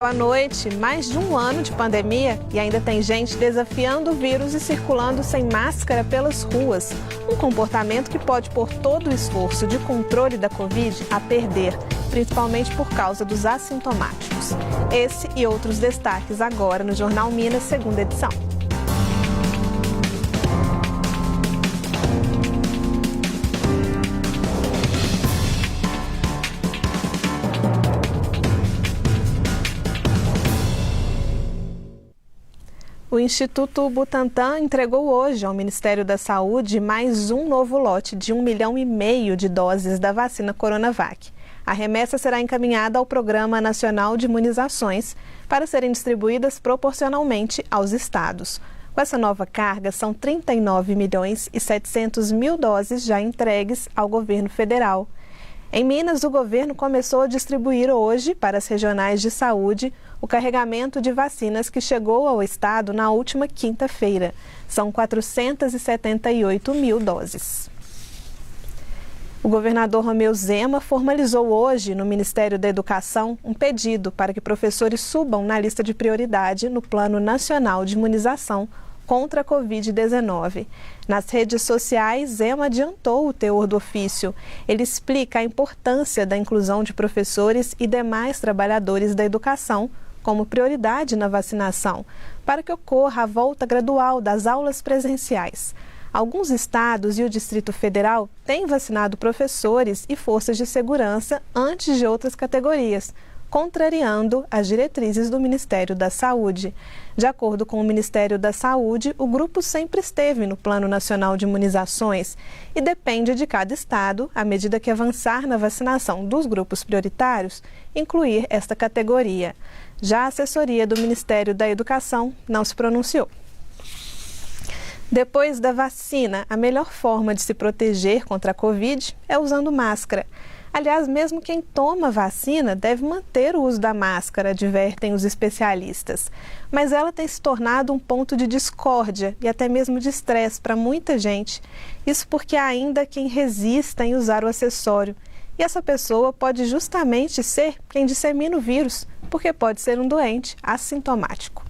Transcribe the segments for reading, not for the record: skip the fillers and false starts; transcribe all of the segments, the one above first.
Boa noite. Mais de um ano de pandemia e ainda tem gente desafiando o vírus e circulando sem máscara pelas ruas. Um comportamento que pode pôr todo o esforço de controle da Covid a perder, principalmente por causa dos assintomáticos. Esse e outros destaques agora no Jornal Minas, segunda edição. O Instituto Butantan entregou hoje ao Ministério da Saúde mais um novo lote de 1,5 milhão de doses da vacina Coronavac. A remessa será encaminhada ao Programa Nacional de Imunizações para serem distribuídas proporcionalmente aos estados. Com essa nova carga, são 39.700.000 doses já entregues ao governo federal. Em Minas, o governo começou a distribuir hoje para as regionais de saúde o carregamento de vacinas que chegou ao estado na última quinta-feira. São 478.000 doses. O governador Romeu Zema formalizou hoje no Ministério da Educação um pedido para que professores subam na lista de prioridade no Plano Nacional de Imunização contra a Covid-19. Nas redes sociais, Zema adiantou o teor do ofício. Ele explica a importância da inclusão de professores e demais trabalhadores da educação como prioridade na vacinação, para que ocorra a volta gradual das aulas presenciais. Alguns estados e o Distrito Federal têm vacinado professores e forças de segurança antes de outras categorias, contrariando as diretrizes do Ministério da Saúde. De acordo com o Ministério da Saúde, o grupo sempre esteve no Plano Nacional de Imunizações e depende de cada estado, à medida que avançar na vacinação dos grupos prioritários, incluir esta categoria. Já a assessoria do Ministério da Educação não se pronunciou. Depois da vacina, a melhor forma de se proteger contra a Covid é usando máscara. Aliás, mesmo quem toma vacina deve manter o uso da máscara, advertem os especialistas. Mas ela tem se tornado um ponto de discórdia e até mesmo de estresse para muita gente. Isso porque há ainda quem resista em usar o acessório. E essa pessoa pode justamente ser quem dissemina o vírus, porque pode ser um doente assintomático.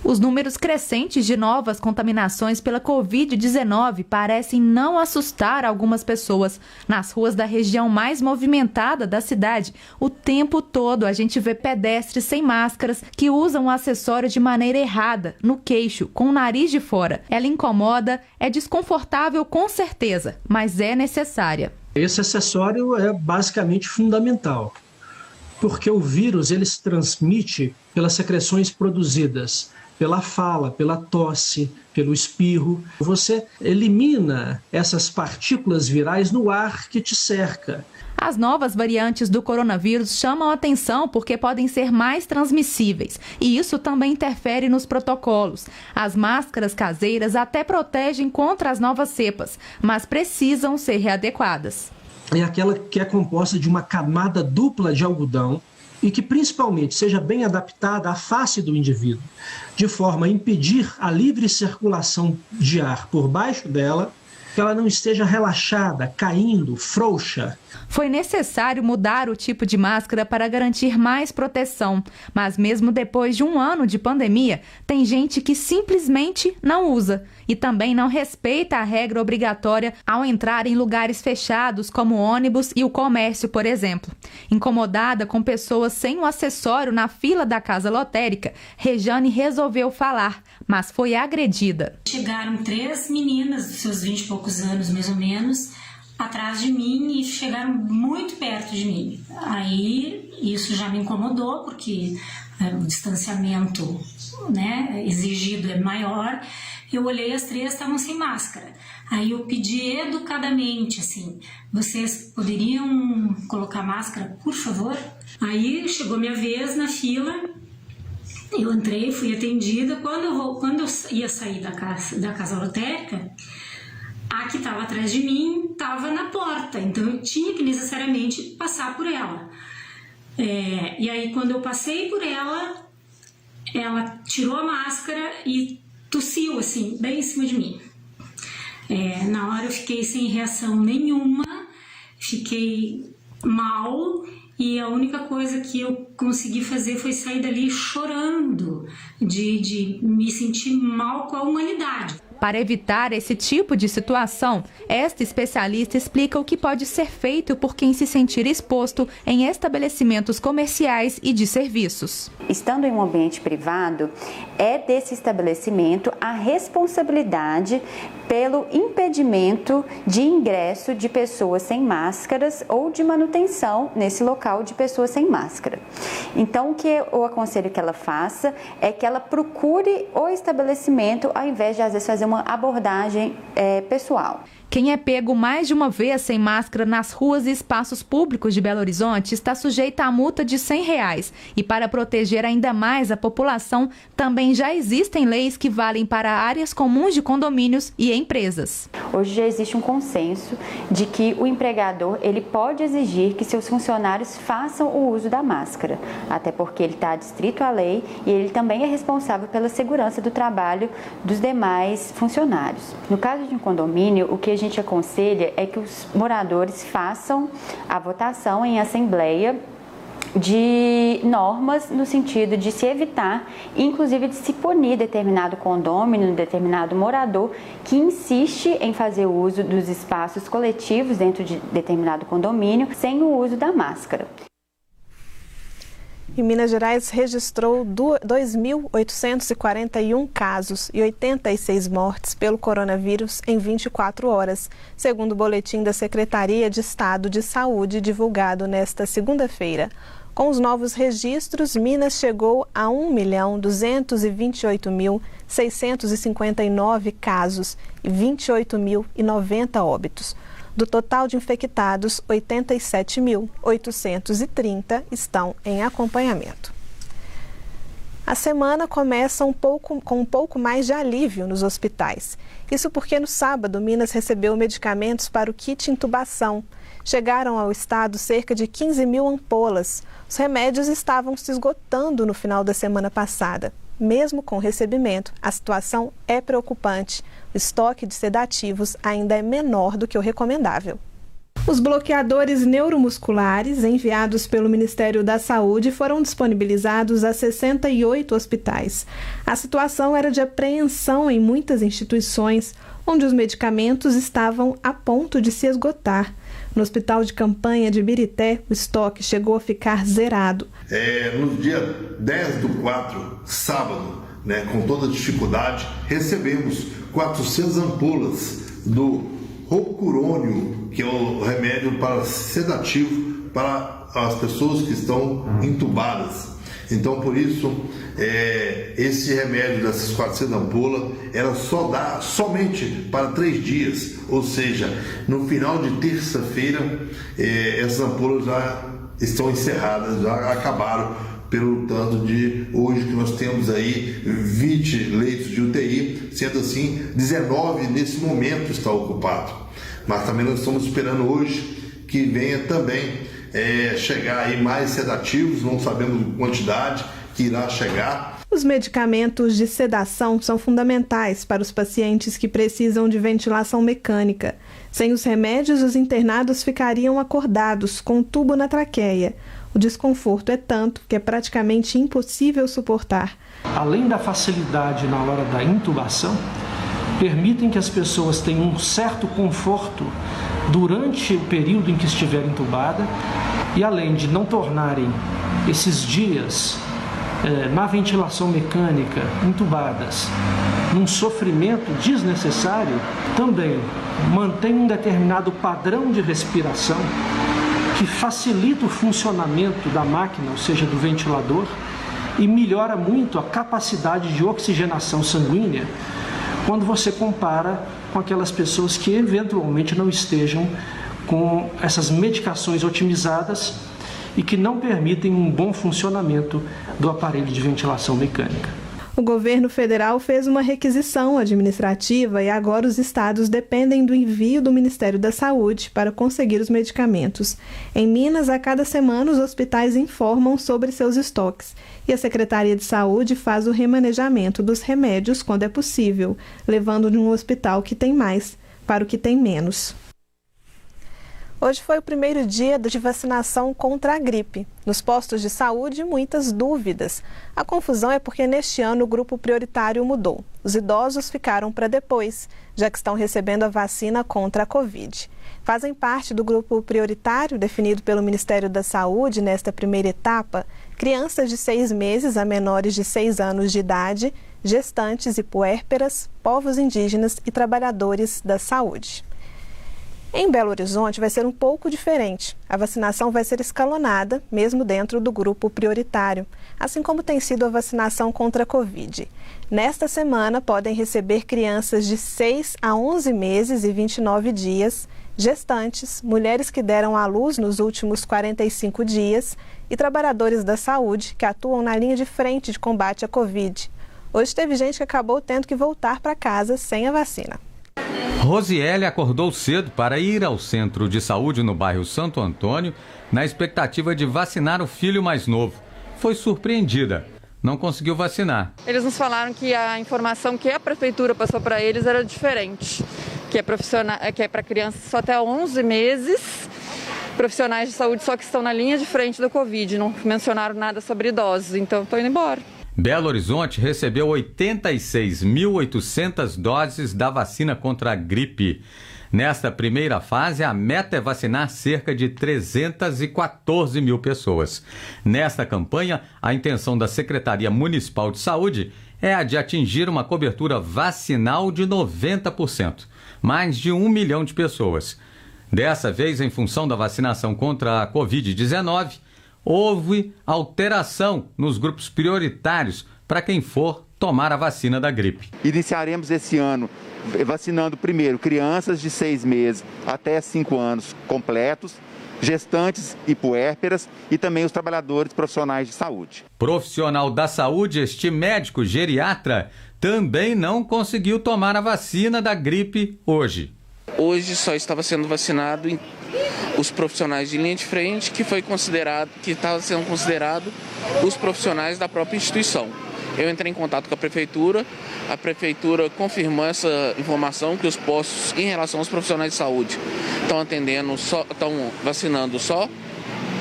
Os números crescentes de novas contaminações pela Covid-19 parecem não assustar algumas pessoas. Nas ruas da região mais movimentada da cidade, o tempo todo a gente vê pedestres sem máscaras que usam o acessório de maneira errada, no queixo, com o nariz de fora. Ela incomoda, é desconfortável com certeza, mas é necessária. Esse acessório é basicamente fundamental, porque o vírus ele se transmite pelas secreções produzidas pela fala, pela tosse, pelo espirro. Você elimina essas partículas virais no ar que te cerca. As novas variantes do coronavírus chamam a atenção porque podem ser mais transmissíveis e isso também interfere nos protocolos. As máscaras caseiras até protegem contra as novas cepas, mas precisam ser readequadas. É aquela que é composta de uma camada dupla de algodão e que principalmente seja bem adaptada à face do indivíduo, de forma a impedir a livre circulação de ar por baixo dela, que ela não esteja relaxada, caindo, frouxa. Foi necessário mudar o tipo de máscara para garantir mais proteção, mas mesmo depois de um ano de pandemia, tem gente que simplesmente não usa e também não respeita a regra obrigatória ao entrar em lugares fechados como ônibus e o comércio, por exemplo. Incomodada com pessoas sem o acessório na fila da casa lotérica, Rejane resolveu falar, mas foi agredida. Chegaram 3 meninas dos seus 20 e poucos anos, mais ou menos, atrás de mim e chegaram muito perto de mim. Aí isso já me incomodou, porque o distanciamento, né, exigido é maior. Eu olhei, as 3 estavam sem máscara. Aí eu pedi educadamente, assim, vocês poderiam colocar máscara, por favor? Aí chegou minha vez na fila, eu entrei, fui atendida. Quando eu ia sair da casa lotérica, a que estava atrás de mim estava na porta, então eu tinha que necessariamente passar por ela. E aí quando eu passei por ela, ela tirou a máscara e tossiu assim, bem em cima de mim. Na hora eu fiquei sem reação nenhuma, fiquei mal e a única coisa que eu consegui fazer foi sair dali chorando, de me sentir mal com a humanidade. Para evitar esse tipo de situação, esta especialista explica o que pode ser feito por quem se sentir exposto em estabelecimentos comerciais e de serviços. Estando em um ambiente privado, é desse estabelecimento a responsabilidade pelo impedimento de ingresso de pessoas sem máscaras ou de manutenção nesse local de pessoas sem máscara. Então, o que eu aconselho que ela faça é que ela procure o estabelecimento ao invés de, às vezes, fazer uma abordagem pessoal. Quem é pego mais de uma vez sem máscara nas ruas e espaços públicos de Belo Horizonte está sujeito a multa de R$100. E para proteger ainda mais a população, também já existem leis que valem para áreas comuns de condomínios e empresas. Hoje já existe um consenso de que o empregador ele pode exigir que seus funcionários façam o uso da máscara, até porque ele está adstrito à lei e ele também é responsável pela segurança do trabalho dos demais funcionários. No caso de um condomínio, o que a gente aconselha é que os moradores façam a votação em assembleia de normas no sentido de se evitar, inclusive de se punir determinado condômino, determinado morador que insiste em fazer uso dos espaços coletivos dentro de determinado condomínio sem o uso da máscara. E Minas Gerais registrou 2.841 casos e 86 mortes pelo coronavírus em 24 horas, segundo o boletim da Secretaria de Estado de Saúde divulgado nesta segunda-feira. Com os novos registros, Minas chegou a 1.228.659 casos e 28.090 óbitos. Do total de infectados, 87.830 estão em acompanhamento. A semana começa com um pouco mais de alívio nos hospitais. Isso porque no sábado, Minas recebeu medicamentos para o kit intubação. Chegaram ao estado cerca de 15.000 ampolas. Os remédios estavam se esgotando no final da semana passada. Mesmo com o recebimento, a situação é preocupante. O estoque de sedativos ainda é menor do que o recomendável. Os bloqueadores neuromusculares enviados pelo Ministério da Saúde foram disponibilizados a 68 hospitais. A situação era de apreensão em muitas instituições, onde os medicamentos estavam a ponto de se esgotar. No Hospital de Campanha de Birité, o estoque chegou a ficar zerado. No dia 10/4, sábado, com toda a dificuldade, recebemos 400 ampolas do roucurônio, que é o remédio para sedativo para as pessoas que estão entubadas. Então, por isso, esse remédio dessas 400 ampolas era só dar somente para 3 dias, ou seja, no final de terça-feira, essas ampolas já estão encerradas, já acabaram, pelo tanto de hoje que nós temos aí 20 leitos de UTI, sendo assim, 19 nesse momento está ocupado. Mas também nós estamos esperando hoje que venha também chegar aí mais sedativos, não sabemos a quantidade que irá chegar. Os medicamentos de sedação são fundamentais para os pacientes que precisam de ventilação mecânica. Sem os remédios, os internados ficariam acordados com um tubo na traqueia. O desconforto é tanto que é praticamente impossível suportar. Além da facilidade na hora da intubação, permitem que as pessoas tenham um certo conforto durante o período em que estiver entubada e, além de não tornarem esses dias na ventilação mecânica, entubadas, num sofrimento desnecessário, também mantém um determinado padrão de respiração que facilita o funcionamento da máquina, ou seja, do ventilador, e melhora muito a capacidade de oxigenação sanguínea quando você compara com aquelas pessoas que eventualmente não estejam com essas medicações otimizadas e que não permitem um bom funcionamento do aparelho de ventilação mecânica. O governo federal fez uma requisição administrativa e agora os estados dependem do envio do Ministério da Saúde para conseguir os medicamentos. Em Minas, a cada semana, os hospitais informam sobre seus estoques e a Secretaria de Saúde faz o remanejamento dos remédios quando é possível, levando de um hospital que tem mais para o que tem menos. Hoje foi o primeiro dia de vacinação contra a gripe. Nos postos de saúde, muitas dúvidas. A confusão é porque neste ano o grupo prioritário mudou. Os idosos ficaram para depois, já que estão recebendo a vacina contra a Covid. Fazem parte do grupo prioritário definido pelo Ministério da Saúde nesta primeira etapa crianças de 6 meses a menores de 6 anos de idade, gestantes e puérperas, povos indígenas e trabalhadores da saúde. Em Belo Horizonte vai ser um pouco diferente. A vacinação vai ser escalonada, mesmo dentro do grupo prioritário, assim como tem sido a vacinação contra a Covid. Nesta semana, podem receber crianças de 6 a 11 meses e 29 dias, gestantes, mulheres que deram à luz nos últimos 45 dias e trabalhadores da saúde que atuam na linha de frente de combate à Covid. Hoje teve gente que acabou tendo que voltar para casa sem a vacina. Rosiele acordou cedo para ir ao centro de saúde no bairro Santo Antônio, na expectativa de vacinar o filho mais novo. Foi surpreendida, não conseguiu vacinar. Eles nos falaram que a informação que a prefeitura passou para eles era diferente, que é para crianças só até 11 meses, profissionais de saúde só que estão na linha de frente da Covid, não mencionaram nada sobre idosos, então estou indo embora. Belo Horizonte recebeu 86.800 doses da vacina contra a gripe. Nesta primeira fase, a meta é vacinar cerca de 314 mil pessoas. Nesta campanha, a intenção da Secretaria Municipal de Saúde é a de atingir uma cobertura vacinal de 90%, mais de 1 milhão de pessoas. Dessa vez, em função da vacinação contra a Covid-19, houve alteração nos grupos prioritários para quem for tomar a vacina da gripe. Iniciaremos esse ano vacinando primeiro crianças de 6 meses até 5 anos completos, gestantes e puérperas e também os trabalhadores profissionais de saúde. Profissional da saúde, este médico geriatra também não conseguiu tomar a vacina da gripe hoje. Hoje só estava sendo vacinado os profissionais de linha de frente, que estava sendo considerado os profissionais da própria instituição. Eu entrei em contato com a prefeitura confirmou essa informação que os postos, em relação aos profissionais de saúde, estão vacinando só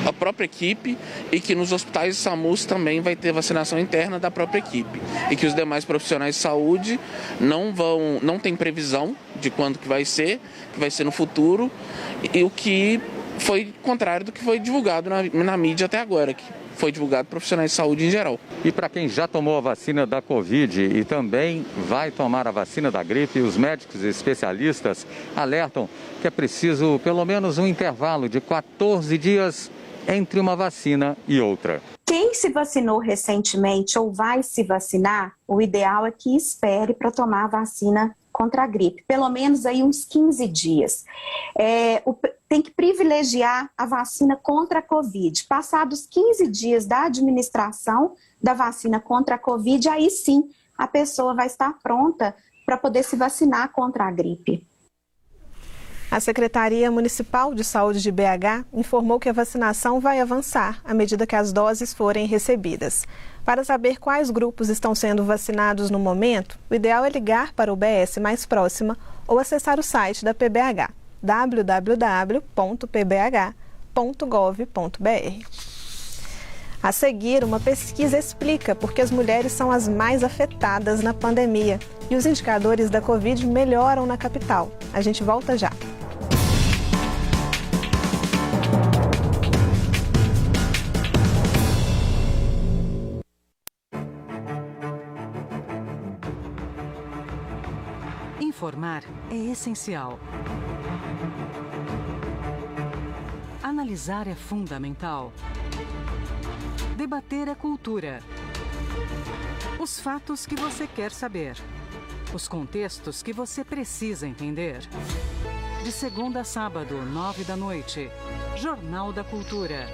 a própria equipe e que nos hospitais de SAMUS também vai ter vacinação interna da própria equipe e que os demais profissionais de saúde não tem previsão de quando que vai ser no futuro, e o que foi contrário do que foi divulgado na mídia até agora, que foi divulgado profissionais de saúde em geral. E para quem já tomou a vacina da Covid e também vai tomar a vacina da gripe, os médicos e especialistas alertam que é preciso pelo menos um intervalo de 14 dias entre uma vacina e outra. Quem se vacinou recentemente ou vai se vacinar, o ideal é que espere para tomar a vacina contra a gripe, pelo menos aí uns 15 dias. Tem que privilegiar a vacina contra a Covid. Passados 15 dias da administração da vacina contra a Covid, aí sim a pessoa vai estar pronta para poder se vacinar contra a gripe. A Secretaria Municipal de Saúde de BH informou que a vacinação vai avançar à medida que as doses forem recebidas. Para saber quais grupos estão sendo vacinados no momento, o ideal é ligar para o UBS mais próxima ou acessar o site da PBH, www.pbh.gov.br. A seguir, uma pesquisa explica por que as mulheres são as mais afetadas na pandemia e os indicadores da Covid melhoram na capital. A gente volta já. Informar é essencial. Analisar é fundamental. Debater é cultura. Os fatos que você quer saber. Os contextos que você precisa entender. De segunda a sábado, 21h. Jornal da Cultura.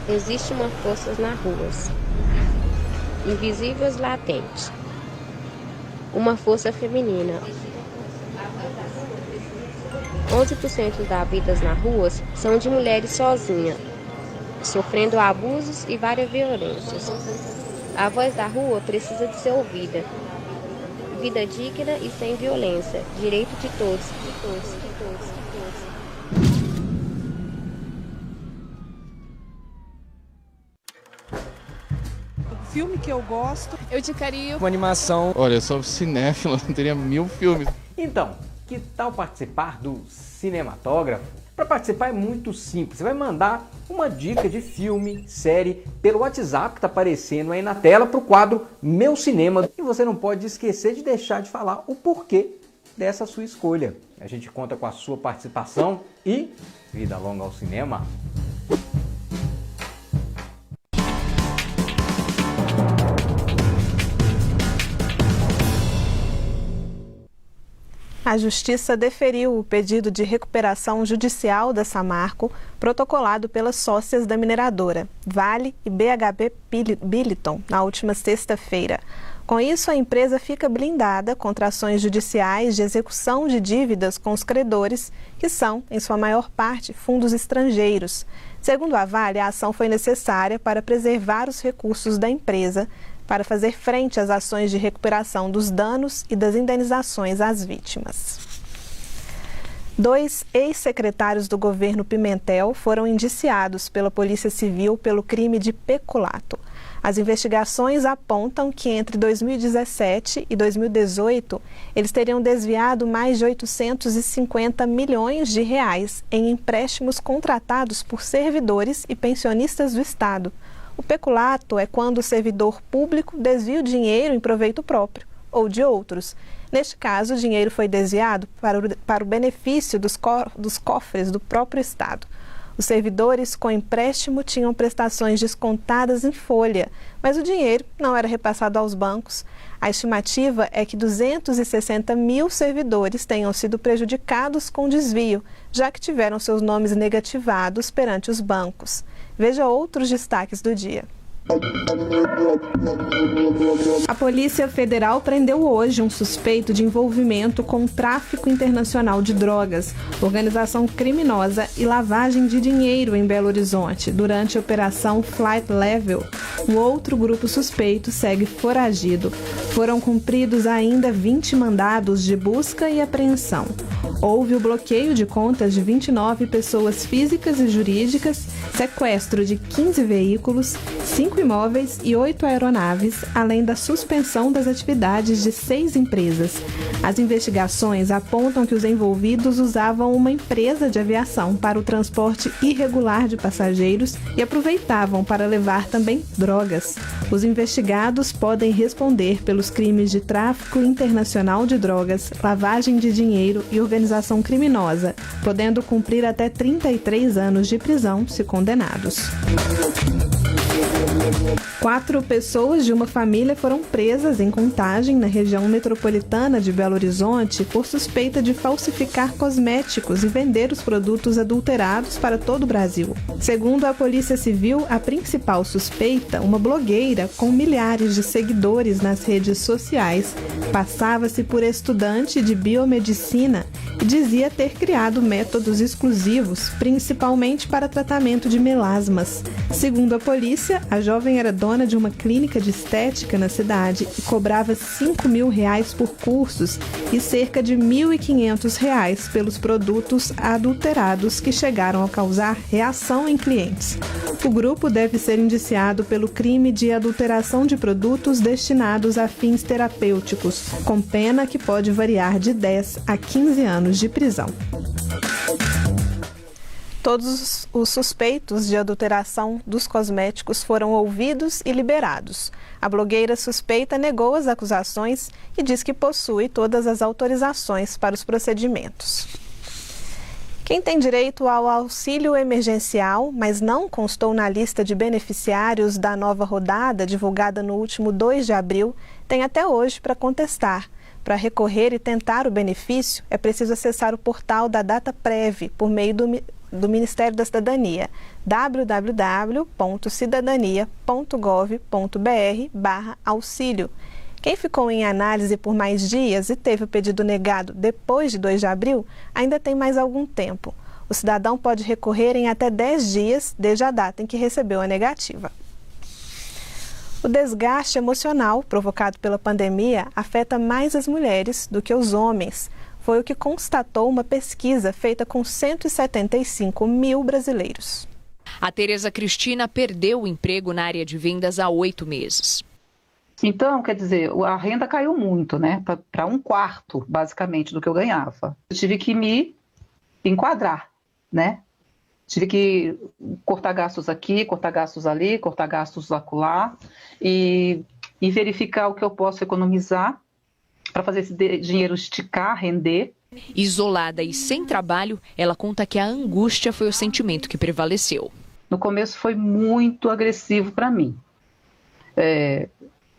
Existe uma força nas ruas. invisíveis latentes. Uma força feminina. 11% das vidas nas ruas são de mulheres sozinhas, sofrendo abusos e várias violências. A voz da rua precisa de ser ouvida. Vida digna e sem violência. Direito de todos, de todos, de todos, de todos. O filme que eu gosto, eu indicaria uma animação. Olha, eu sou cinéfilo, não teria 1000 filmes. Então, que tal participar do Cinematógrafo? Para participar é muito simples, você vai mandar uma dica de filme, série, pelo WhatsApp que está aparecendo aí na tela para o quadro Meu Cinema. E você não pode esquecer de deixar de falar o porquê dessa sua escolha. A gente conta com a sua participação e vida longa ao cinema! A Justiça deferiu o pedido de recuperação judicial da Samarco, protocolado pelas sócias da mineradora, Vale e BHP Billiton, na última sexta-feira. Com isso, a empresa fica blindada contra ações judiciais de execução de dívidas com os credores, que são, em sua maior parte, fundos estrangeiros. Segundo a Vale, a ação foi necessária para preservar os recursos da empresa, para fazer frente às ações de recuperação dos danos e das indenizações às vítimas. 2 ex-secretários do governo Pimentel foram indiciados pela Polícia Civil pelo crime de peculato. As investigações apontam que entre 2017 e 2018, eles teriam desviado mais de 850 milhões de reais em empréstimos contratados por servidores e pensionistas do Estado. O peculato é quando o servidor público desvia o dinheiro em proveito próprio ou de outros. Neste caso, o dinheiro foi desviado para o benefício dos cofres do próprio Estado. Os servidores com empréstimo tinham prestações descontadas em folha, mas o dinheiro não era repassado aos bancos. A estimativa é que 260 mil servidores tenham sido prejudicados com desvio, já que tiveram seus nomes negativados perante os bancos. Veja outros destaques do dia. A Polícia Federal prendeu hoje um suspeito de envolvimento com o tráfico internacional de drogas, organização criminosa e lavagem de dinheiro em Belo Horizonte, durante a Operação Flight Level. Um outro grupo suspeito segue foragido. Foram cumpridos ainda 20 mandados de busca e apreensão. Houve o bloqueio de contas de 29 pessoas físicas e jurídicas, sequestro de 15 veículos, 5 imóveis e 8 aeronaves, além da suspensão das atividades de 6 empresas. As investigações apontam que os envolvidos usavam uma empresa de aviação para o transporte irregular de passageiros e aproveitavam para levar também drogas. Os investigados podem responder pelos crimes de tráfico internacional de drogas, lavagem de dinheiro e organização criminosa, podendo cumprir até 33 anos de prisão se condenados. 4 pessoas de uma família foram presas em Contagem, na região metropolitana de Belo Horizonte, por suspeita de falsificar cosméticos e vender os produtos adulterados para todo o Brasil. Segundo a Polícia Civil, a principal suspeita, uma blogueira com milhares de seguidores nas redes sociais, passava-se por estudante de biomedicina e dizia ter criado métodos exclusivos, principalmente para tratamento de melasmas. Segundo a polícia, a jovem era dona de uma clínica de estética na cidade e cobrava R$5.000 por cursos e cerca de R$1.500 pelos produtos adulterados que chegaram a causar reação em clientes. O grupo deve ser indiciado pelo crime de adulteração de produtos destinados a fins terapêuticos, com pena que pode variar de 10 a 15 anos de prisão. Todos os suspeitos de adulteração dos cosméticos foram ouvidos e liberados. A blogueira suspeita negou as acusações e diz que possui todas as autorizações para os procedimentos. Quem tem direito ao auxílio emergencial, mas não constou na lista de beneficiários da nova rodada divulgada no último 2 de abril, tem até hoje para contestar. Para recorrer e tentar o benefício, é preciso acessar o portal da DataPrev por meio do do Ministério da Cidadania, www.cidadania.gov.br/auxílio. Quem ficou em análise por mais dias e teve o pedido negado depois de 2 de abril, ainda tem mais algum tempo. O cidadão pode recorrer em até 10 dias desde a data em que recebeu a negativa. O desgaste emocional provocado pela pandemia afeta mais as mulheres do que os homens. Foi o que constatou uma pesquisa feita com 175 mil brasileiros. A Tereza Cristina perdeu o emprego na área de vendas há 8 meses. Então, quer dizer, a renda caiu muito, né? Para 1/4, basicamente, do que eu ganhava. Eu tive que me enquadrar, né? Tive que cortar gastos aqui, cortar gastos ali, cortar gastos acolá e verificar o que eu posso economizar para fazer esse dinheiro esticar, render. Isolada e sem trabalho, ela conta que a angústia foi o sentimento que prevaleceu. No começo foi muito agressivo para mim.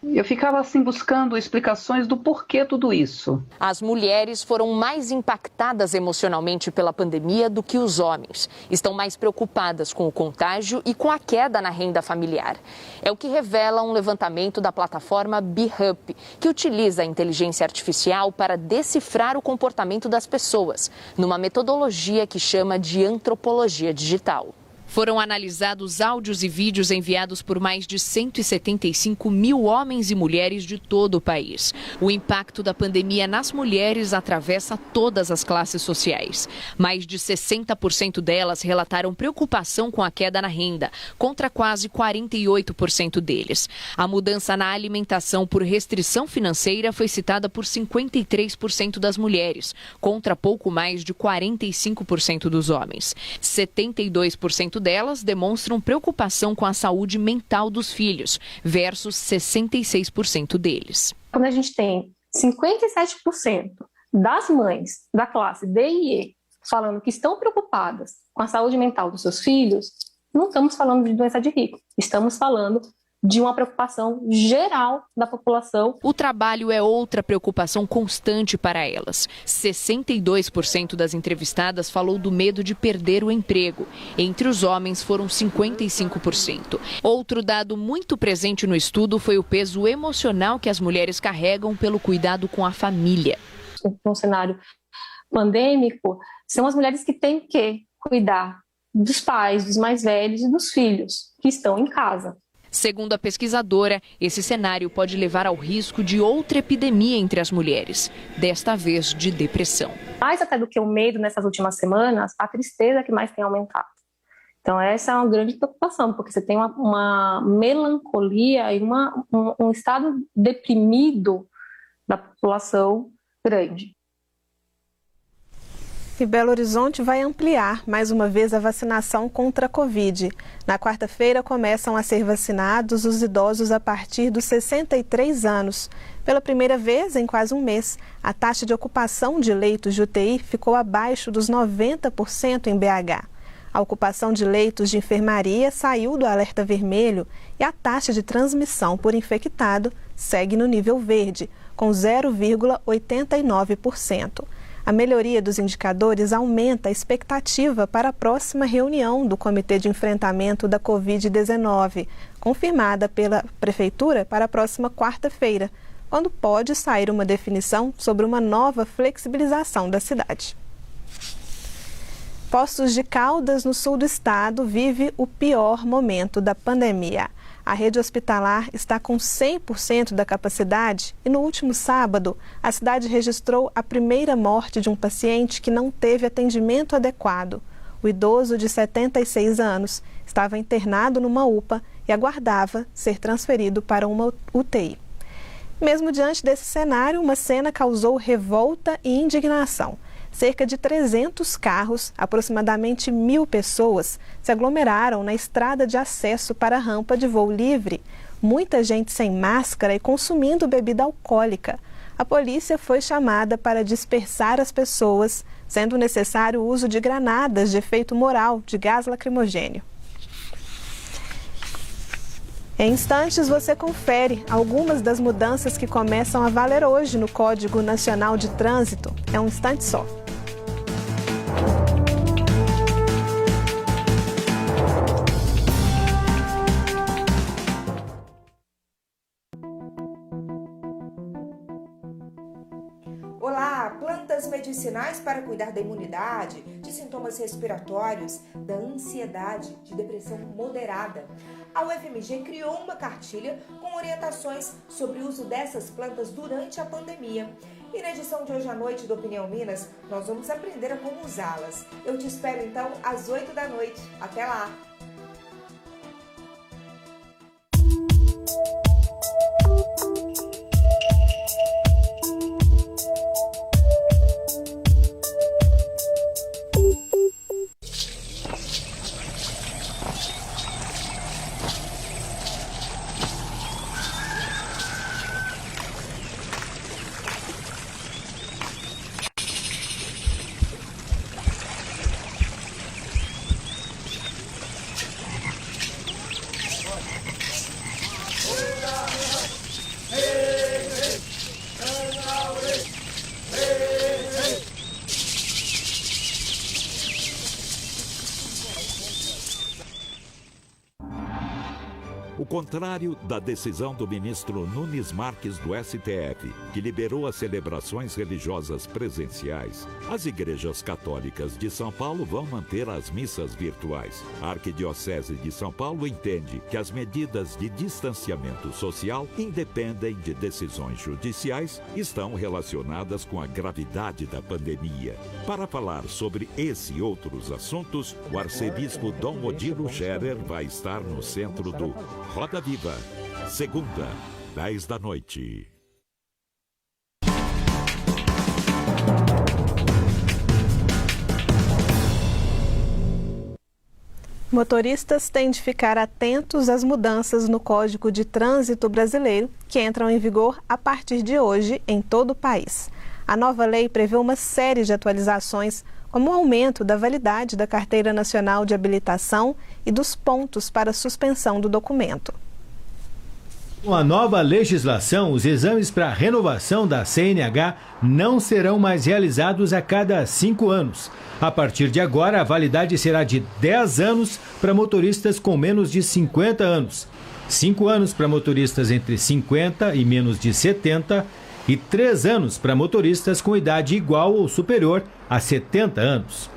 Eu ficava assim buscando explicações do porquê tudo isso. As mulheres foram mais impactadas emocionalmente pela pandemia do que os homens. Estão mais preocupadas com o contágio e com a queda na renda familiar. É o que revela um levantamento da plataforma BeHup, que utiliza a inteligência artificial para decifrar o comportamento das pessoas, numa metodologia que chama de antropologia digital. Foram analisados áudios e vídeos enviados por mais de 175 mil homens e mulheres de todo o país. O impacto da pandemia nas mulheres atravessa todas as classes sociais. Mais de 60% delas relataram preocupação com a queda na renda, contra quase 48% deles. A mudança na alimentação por restrição financeira foi citada por 53% das mulheres, contra pouco mais de 45% dos homens. 72% delas demonstram preocupação com a saúde mental dos filhos, versus 66% deles. Quando a gente tem 57% das mães da classe D e E falando que estão preocupadas com a saúde mental dos seus filhos, não estamos falando de doença de rico, estamos falando de uma preocupação geral da população. O trabalho é outra preocupação constante para elas. 62% das entrevistadas falou do medo de perder o emprego. Entre os homens foram 55%. Outro dado muito presente no estudo foi o peso emocional que as mulheres carregam pelo cuidado com a família. No cenário pandêmico, são as mulheres que têm que cuidar dos pais, dos mais velhos e dos filhos que estão em casa. Segundo a pesquisadora, esse cenário pode levar ao risco de outra epidemia entre as mulheres, desta vez de depressão. Mais até do que o medo nessas últimas semanas, a tristeza é que mais tem aumentado. Então essa é uma grande preocupação, porque você tem uma melancolia e um estado deprimido da população grande. E Belo Horizonte vai ampliar mais uma vez a vacinação contra a Covid. Na quarta-feira começam a ser vacinados os idosos a partir dos 63 anos. Pela primeira vez em quase um mês, a taxa de ocupação de leitos de UTI ficou abaixo dos 90% em BH. A ocupação de leitos de enfermaria saiu do alerta vermelho e a taxa de transmissão por infectado segue no nível verde, com 0,89%. A melhoria dos indicadores aumenta a expectativa para a próxima reunião do Comitê de Enfrentamento da Covid-19, confirmada pela Prefeitura para a próxima quarta-feira, quando pode sair uma definição sobre uma nova flexibilização da cidade. Poços de Caldas, no sul do estado, vive o pior momento da pandemia. A rede hospitalar está com 100% da capacidade e, no último sábado, a cidade registrou a primeira morte de um paciente que não teve atendimento adequado. O idoso de 76 anos estava internado numa UPA e aguardava ser transferido para uma UTI. Mesmo diante desse cenário, uma cena causou revolta e indignação. Cerca de 300 carros, aproximadamente 1.000 pessoas, se aglomeraram na estrada de acesso para a rampa de voo livre. Muita gente sem máscara e consumindo bebida alcoólica. A polícia foi chamada para dispersar as pessoas, sendo necessário o uso de granadas de efeito moral de gás lacrimogênio. Em instantes, você confere algumas das mudanças que começam a valer hoje no Código Nacional de Trânsito. É um instante só. sinais para cuidar da imunidade, de sintomas respiratórios, da ansiedade, de depressão moderada. A UFMG criou uma cartilha com orientações sobre o uso dessas plantas durante a pandemia. E na edição de hoje à noite do Opinião Minas, nós vamos aprender a como usá-las. Eu te espero então às 8 da noite. Até lá! O contrário da decisão do ministro Nunes Marques do STF, que liberou as celebrações religiosas presenciais, as igrejas católicas de São Paulo vão manter as missas virtuais. A Arquidiocese de São Paulo entende que as medidas de distanciamento social independem de decisões judiciais e estão relacionadas com a gravidade da pandemia. Para falar sobre esse e outros assuntos, o arcebispo Dom Odilo Scherer vai estar no centro do Roda Viva, segunda, 10 da noite. Motoristas têm de ficar atentos às mudanças no Código de Trânsito Brasileiro, que entram em vigor a partir de hoje em todo o país. A nova lei prevê uma série de atualizações, como o aumento da validade da Carteira Nacional de Habilitação e dos pontos para suspensão do documento. Com a nova legislação, os exames para renovação da CNH não serão mais realizados a cada 5 anos. A partir de agora, a validade será de 10 anos para motoristas com menos de 50 anos, 5 anos para motoristas entre 50 e menos de 70 e 3 anos para motoristas com idade igual ou superior a 70 anos.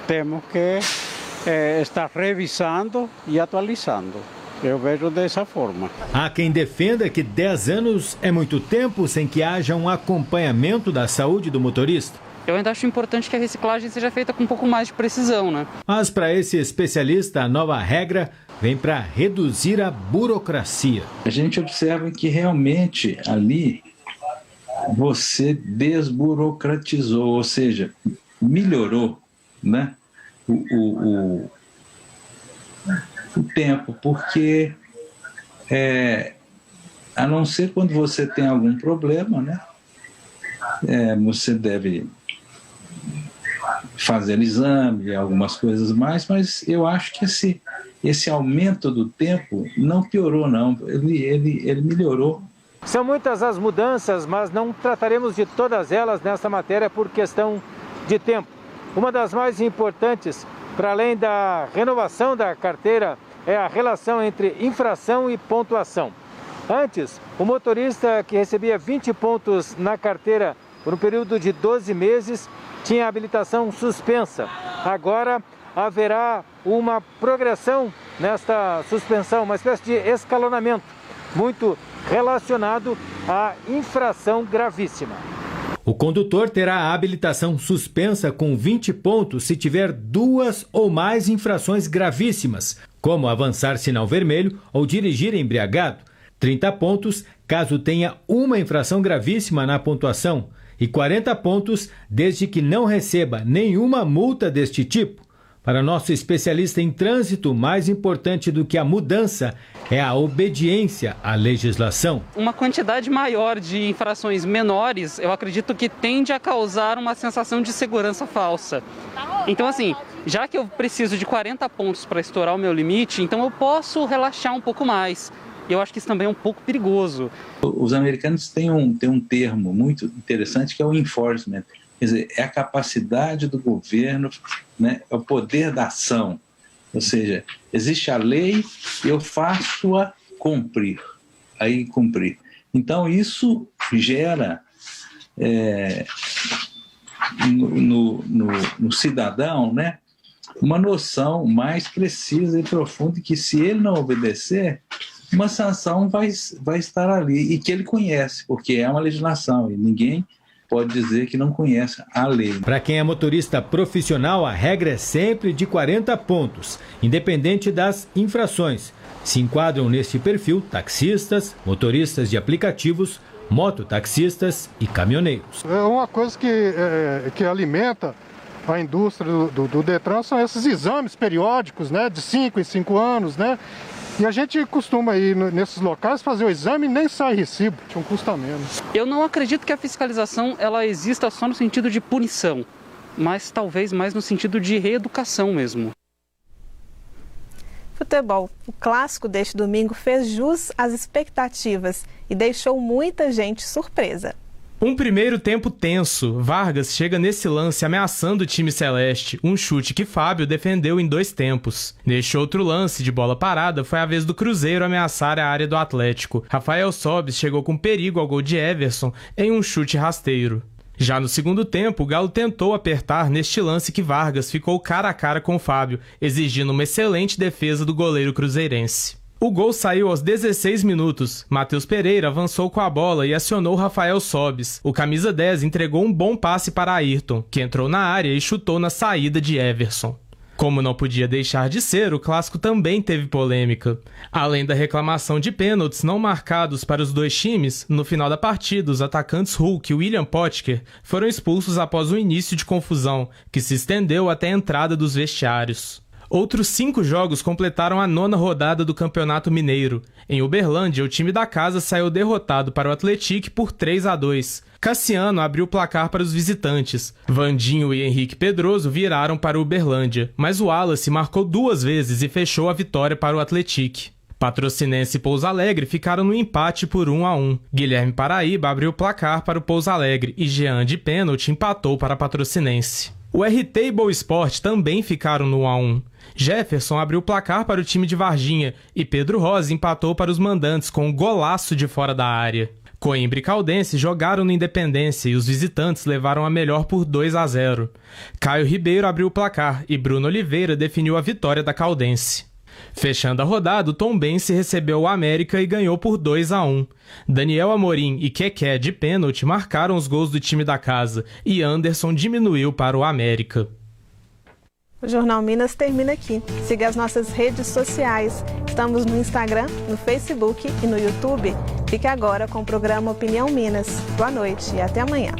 Temos que estar revisando e atualizando. Eu vejo dessa forma. Há quem defenda que 10 anos é muito tempo sem que haja um acompanhamento da saúde do motorista. Eu ainda acho importante que a reciclagem seja feita com um pouco mais de precisão, né? Mas para esse especialista, a nova regra vem para reduzir a burocracia. A gente observa que realmente ali você desburocratizou, ou seja, melhorou, né, o tempo, porque a não ser quando você tem algum problema, né, você deve fazer exame, algumas coisas mais, mas eu acho que esse aumento do tempo não piorou, não, ele melhorou. São muitas as mudanças, mas não trataremos de todas elas nessa matéria por questão de tempo. Uma das mais importantes, para além da renovação da carteira, é a relação entre infração e pontuação. Antes, o motorista que recebia 20 pontos na carteira por um período de 12 meses tinha habilitação suspensa. Agora haverá uma progressão nesta suspensão, uma espécie de escalonamento, muito relacionado à infração gravíssima. O condutor terá a habilitação suspensa com 20 pontos se tiver 2 ou mais infrações gravíssimas, como avançar sinal vermelho ou dirigir embriagado. 30 pontos caso tenha uma infração gravíssima na pontuação e 40 pontos desde que não receba nenhuma multa deste tipo. Para nosso especialista em trânsito, mais importante do que a mudança é a obediência à legislação. Uma quantidade maior de infrações menores, eu acredito que tende a causar uma sensação de segurança falsa. Então, assim, já que eu preciso de 40 pontos para estourar o meu limite, então eu posso relaxar um pouco mais. Eu acho que isso também é um pouco perigoso. Os americanos têm um termo muito interessante que é o enforcement. Quer dizer, é a capacidade do governo, né, é o poder da ação. Ou seja, existe a lei, eu faço-a cumprir. Aí cumprir. Então, isso gera no cidadão, né, uma noção mais precisa e profunda de que se ele não obedecer, uma sanção vai estar ali e que ele conhece, porque é uma legislação e ninguém pode dizer que não conhece a lei. Para quem é motorista profissional, a regra é sempre de 40 pontos, independente das infrações. Se enquadram neste perfil taxistas, motoristas de aplicativos, mototaxistas e caminhoneiros. É uma coisa que alimenta a indústria do Detran são esses exames periódicos, né, de 5 em 5 anos, né? E a gente costuma ir nesses locais fazer o exame e nem sai recibo, não custa menos. Eu não acredito que a fiscalização ela exista só no sentido de punição, mas talvez mais no sentido de reeducação mesmo. Futebol. O clássico deste domingo fez jus às expectativas e deixou muita gente surpresa. Um primeiro tempo tenso. Vargas chega nesse lance ameaçando o time celeste, um chute que Fábio defendeu em 2 tempos. Neste outro lance de bola parada, foi a vez do Cruzeiro ameaçar a área do Atlético. Rafael Sobis chegou com perigo ao gol de Everson em um chute rasteiro. Já no segundo tempo, o Galo tentou apertar neste lance que Vargas ficou cara a cara com Fábio, exigindo uma excelente defesa do goleiro cruzeirense. O gol saiu aos 16 minutos. Matheus Pereira avançou com a bola e acionou Rafael Sobis. O camisa 10 entregou um bom passe para Ayrton, que entrou na área e chutou na saída de Everson. Como não podia deixar de ser, o clássico também teve polêmica. Além da reclamação de pênaltis não marcados para os dois times, no final da partida, os atacantes Hulk e William Potker foram expulsos após um início de confusão, que se estendeu até a entrada dos vestiários. Outros 5 jogos completaram a 9ª rodada do Campeonato Mineiro. Em Uberlândia, o time da casa saiu derrotado para o Atlético por 3-2. Cassiano abriu o placar para os visitantes. Vandinho e Henrique Pedroso viraram para o Uberlândia, mas o Wallace marcou 2 vezes e fechou a vitória para o Atlético. Patrocinense e Pouso Alegre ficaram no empate por 1-1. Guilherme Paraíba abriu o placar para o Pouso Alegre e Jean de pênalti empatou para a Patrocinense. O RT e Boa Esporte também ficaram no 1-1. Jefferson abriu o placar para o time de Varginha e Pedro Rosa empatou para os mandantes com um golaço de fora da área. Coimbra e Caldense jogaram no Independência e os visitantes levaram a melhor por 2-0. Caio Ribeiro abriu o placar e Bruno Oliveira definiu a vitória da Caldense. Fechando a rodada, o Tombense recebeu o América e ganhou por 2-1. Daniel Amorim e Keké de pênalti marcaram os gols do time da casa e Anderson diminuiu para o América. O Jornal Minas termina aqui. Siga as nossas redes sociais. Estamos no Instagram, no Facebook e no YouTube. Fique agora com o programa Opinião Minas. Boa noite e até amanhã.